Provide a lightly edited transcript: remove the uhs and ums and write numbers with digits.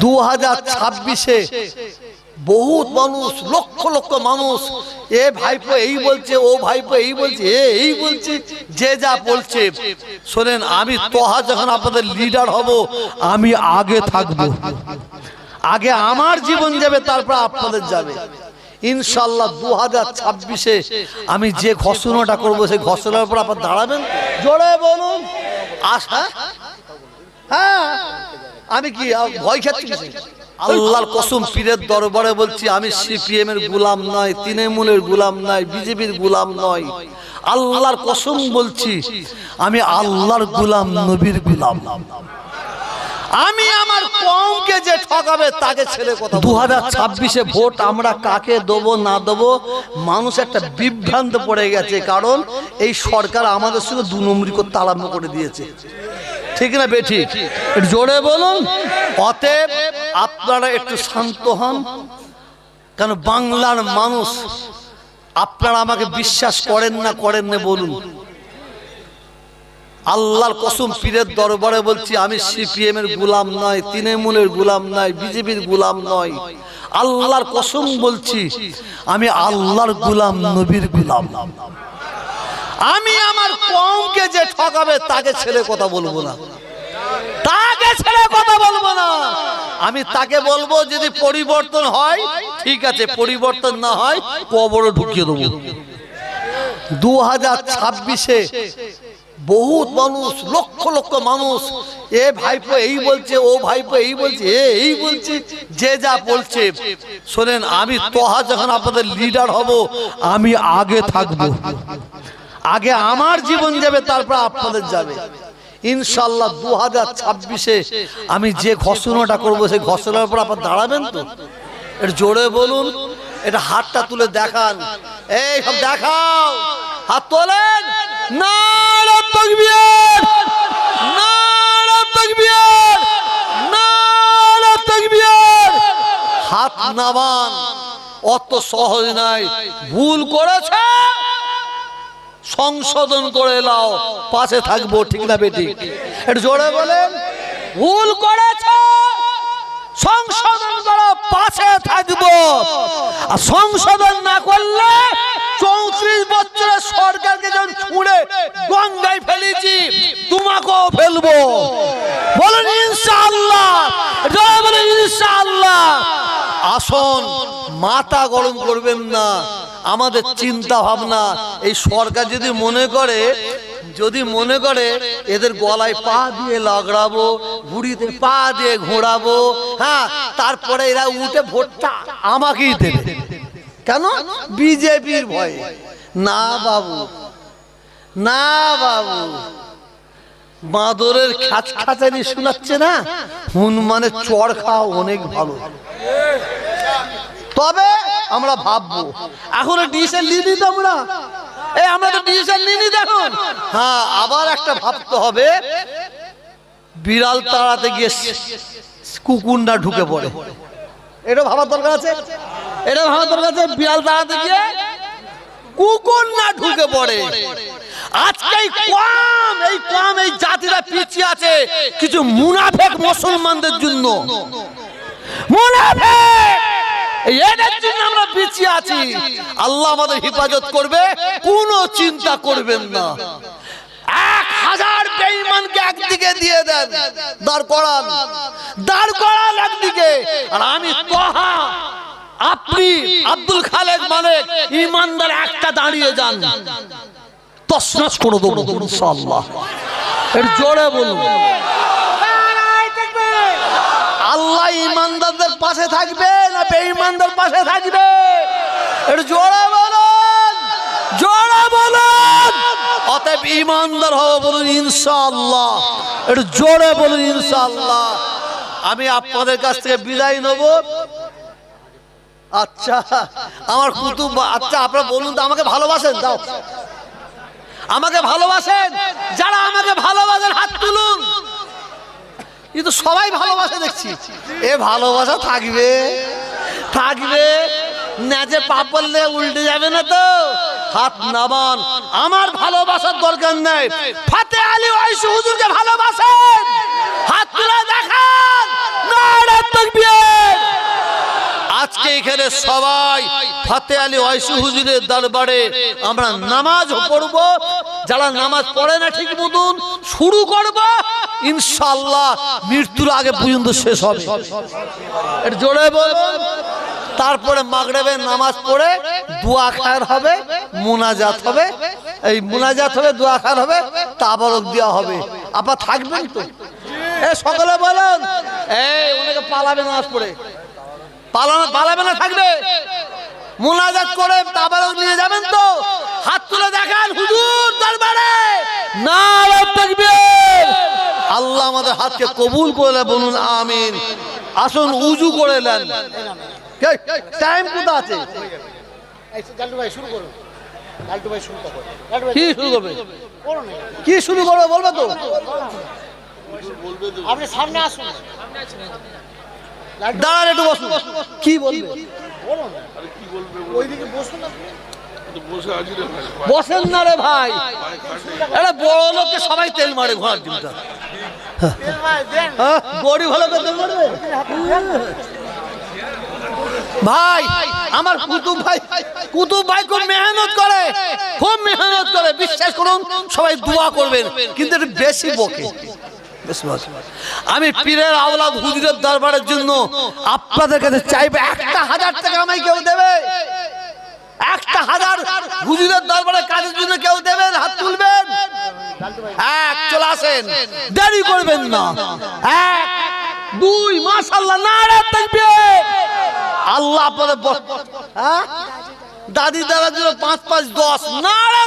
2026-এ বহুত মানুষ, লক্ষ লক্ষ মানুষ এ ভাইপো এই বলছে, ও ভাইপো এই বলছে, এই বলছে, যে যা বলছে। শোনেন, আমি তোহা যখন আপনাদের লিডার হব, আমি আগে থাকবো, আগে আমার জীবন যাবে, তারপর আপনাদের যাবে ইনশাআল্লাহ। 2026-এ আমি যে ঘোষণাটা করবো, সেই ঘোষণার উপর আপনার দাঁড়াবেন। জোরে বলুন আশা। হ্যাঁ, আমি কি ভয় খাচ্ছি? আল্লাহর কসম, পীরের দরবারে বলছি, আমি সিপিএম এর গোলাম নয়, তৃণমূলের গোলাম নয়, বিজেপির গোলাম নয়। আল্লাহর কসম বলছি, আমি আল্লাহর গোলাম, নবীর গোলাম। আমি আমার কওমকে যে ঠকাবে তাকে ছেড়ে কথা। 2026-এ ভোট আমরা কাকে দেবো না দেবো, মানুষ একটা বিভ্রান্ত পড়ে গেছে। কারণ এই সরকার আমাদের সঙ্গে 2 নম্বরি করতে আরম্ভ করে দিয়েছে। ঠিক না বেঠিক? জোরে বলুন। অতএব আপনারা একটু শান্ত হন। কারণ বাংলার মানুষ, আপনারা আমাকে বিশ্বাস করেন না বলুন। আল্লাহর কসম, পীরের দরবারে বলছি, আমি সিপিএম এর গোলাম নয়, তৃণমূলের গোলাম নয়, বিজেপির গোলাম নয়। আল্লাহর কসম বলছি, আমি আল্লাহর গোলাম, নবীর গোলাম। আমি আমার কওমকে যে ঠকাবে তাকে ছেড়ে কথা বলবো না, তাকে ছেড়ে কথা বলবো না। আমি তাকে বলবো, যদি পরিবর্তন হয় ঠিক আছে, পরিবর্তন না হয় কবরে ঢুকিয়ে দেবো। 2026-এ বহুত মানুষ, লক্ষ লক্ষ মানুষ এ ভাইপো এই বলছে, ও ভাইপো এই বলছে, এই বলছে, যে যা বলছে। শোনেন, আমি তোহা যখন আপনাদের লিডার হব, আমি আগে থাকবো, আগে আমার জীবন যাবে, তারপর আপনাদের যাবে ইনশাআল্লাহ। 2026-এ আমি যে ঘোষণাটা করবো, সেই ঘোষণার উপর আপনার দাঁড়াবেন তো? এটা জোরে বলুন। এটা হাতটা তুলে দেখান, এই সব দেখাও, হাত তোলেন। নারে তাকবীর, নারে তাকবীর, নারে তাকবীর। হাত নামান, অত সহজ নাই। ভুল করেছে, সংশোধন করে নাও, পাশে থাকবো। ঠিক না বেটি? একটু জোরে বলেন। ভুল করেছে, সংশোধন করো, পাশে থাকবো। আর সংশোধন না করলে 34 বছরের সরকারকে যখন ছুঁড়ে গঙ্গায় ফেলেছি, তোমাকেও ফেলবো। বলেন ইনশাআল্লাহ, বলেন ইনশাআল্লাহ। আসুন, মাথা গরম করবেন না। আমাদের চিন্তা ভাবনা, এই সরকার যদি মনে করে এদের গলায় পা দিয়ে লাগড়াবো, ঘুড়িতে পা দিয়ে ঘোরাবো, হ্যাঁ, তারপরে এরা উঠে ভোটটা আমাকেই দেবে, কেন? বিজেপির ভয়ে। না বাবু, না বাবু, বাঁদরের খাঁচানি শোনাচ্ছে না, হনুমানের চড় খাওয়া অনেক ভালো। তবে আমরা ভাববো, এখন ডিসিশন নিয়ে তো আমরা তো ডিসিশন নিয়ে দেখুন। হ্যাঁ, আবার একটা ভাবতে হবে, বিড়াল তাড়াতে গিয়ে কুকুর না ঢুকে পড়ে, এটা ভাবার দরকার আছে। এটা ভাবার দরকার আছে, বিড়াল তাড়াতে গিয়ে কুকুর না ঢুকে পড়ে। আজকে এই জাতিরা পিছিয়ে আছে কিছু মুনাফেক মুসলমানদের জন্য। মুনাফেক, এদের জন্য আমরা পিছিয়ে আছি। আল্লাহ আমাদের হেফাজত করবে, কোনো চিন্তা করবেন না। 1000 বেঈমানকে একদিকে দিয়ে দেন, দাঁড় করান একদিকে। আর আমি তোহা, আপনি আব্দুল খালেক মালিক ইমানদার একটা দাঁড়িয়ে যান, তছনছ করে দেবো ইনশাআল্লাহ। এর জোরে বলুন। আল্লাহ ইমানদারদের পাশে থাকবে না বেঈমানদের পাশে থাকবে? একটু জোরে বলুন, জোরে বলুন। অতএব ইমানদার হবো, বলুন ইনশাআল্লাহ। একটু জোরে বলুন ইনশাআল্লাহ। আমি আপনাদের কাছ থেকে বিদায় নেব। আচ্ছা, আমার কুতুব, আচ্ছা আপনারা বলুন তো, আমাকে ভালোবাসেন? দাও, আমাকে ভালোবাসেন? যারা আমাকে ভালোবাসেন হাত তুলুন। কিন্তু সবাই ভালোবাসে দেখছি। এ ভালোবাসা থাকবে, থাকবে না যে পাপ বললে উল্টে যাবে না তো? হাত নামান। আমার ভালোবাসার দরকার নাই। ফাতে আলী ওয়াইসি হুজুরকে ভালোবাসেন? হাত তুলে দেখান। নারে তাকবীর। আজকে এখানে সবাই ফাতে আলী ওয়াইসি হুজুরের দরবারে আমরা নামাজ পড়ব। যারা নামাজ পড়ে না ঠিক মতন শুরু করব, ইনশাআল্লাহ মৃত্যুর আগে পর্যন্ত শেষ হবে। এটা জোরে বলুন। তারপরে মাগরিবের নামাজ পড়ে দোয়া খায়ের হবে, মুনাজাত হবে। এই মুনাজাত হবে, দোয়া খায়ের হবে, তাবারক দেওয়া হবে। আপা থাকবেন তো? সকলে বলেন। এই অনেকে পালাবে নামাজ পড়ে, পালাবে না, থাকবে। মুনাজাত করে তাবারক নিয়ে যাবেন তো? হাত তুলে দেখান হুজুর দরবারে নারে তাকবীর। আল্লাহ আমাদের হাতকে কবুল করে বলুন আমিন। আসুন উজু করে নেন। টাইম কোথা আছে? কি শুরু করবে? কি শুরু করবে বলবে তো? আপনি সামনে আসুন, দাঁড়ান একটু বসুন। কি বলবে? ওইদিকে বসুন। বসেন না রে ভাই, এটা বড় লোককে সবাই তেল মারে ঘোড়ার ডিমটা। গরিব হলে তো তেল মারবে ভাই। আমার কুতুব ভাই খুব মেহনত করে, খুব মেহনত করে, বিশ্বাস করুন। সবাই দোয়া করবেন, কিন্তু একটু বেশি বকে। আমি পীরের আওলাদ হুজুরের দরবারের জন্য আপনাদের কাছে চাইবে 1000 টাকা আমায় কেউ দেবে? 1000 হুজুরের দরবারে কাজের জন্য কেউ দেবেন? হাত তুলবেন। চলে আসেন, দেরি করবেন না। 1 2 মাশাআল্লাহ, নারে তাকবীর। আল্লাহ আপনাদের দাদি দাদার জন্য 5 5 10 নারে।